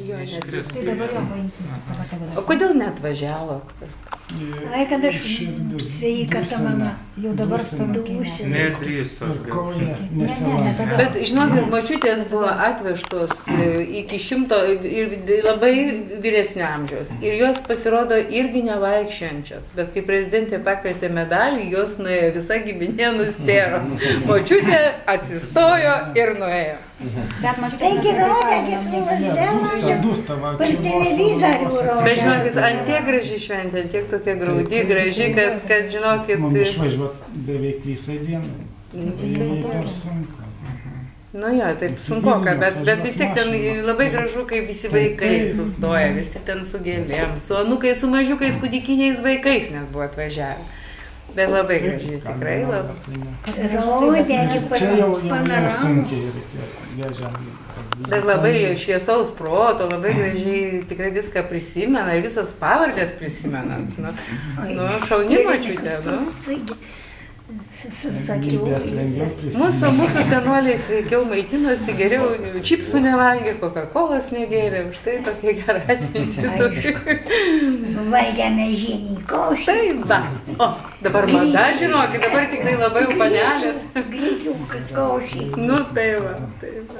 Jo, neiškris. Tai dabar jo paimsim. O kodėl neatvažiavo? Ai, kad aš sveikata mano. Jau dabar stovausi. Nedrįstu. Bet žinokit, močiutės buvo atvežtos iki 100 ir labai vyresnio amžiaus. Ir jos pasirodo irgi nevaikščiojančios. Bet kai prezidentė pakvietė medalį, jos nuėjo, visa giminė nustėro. Močiutė atsistojo ir nuėjo. Taigi rodė, kad su lasdelą per televizorių rodė. Bet žinokit, antiek graži šventė, antiek tokia graudi, graži, kad žinokit... Man išvažiuot beveik visą dieną. Tai per sunku. Nu jo, taip sunkoka, bet vis tiek ten labai gražu, kai visi vaikai sustoja, vis tiek ten su gėlėm, su anūkais, su mažiukais, kūdikiniais vaikais net buvo atvažiavę. Bet labai gražiai, tikrai labai. Rodė, čia jau nesunkiai reikia. Bet labai šviesaus proto, labai gražiai tikrai viską prisimena ir visas pavardės prisimena. Nu, šauni močiutė, nu. Mūsų senoliai sveikiau maitinosi, geriau čipsų nevalgė, Coca-Colas negėrė, už tai tokia gera atminti. Valgėme žienį košį. Taip, va. O, dabar mada, žinokit, dabar tik tai labai jau panelės. Grįžių košį. Nu, tai va, tai va.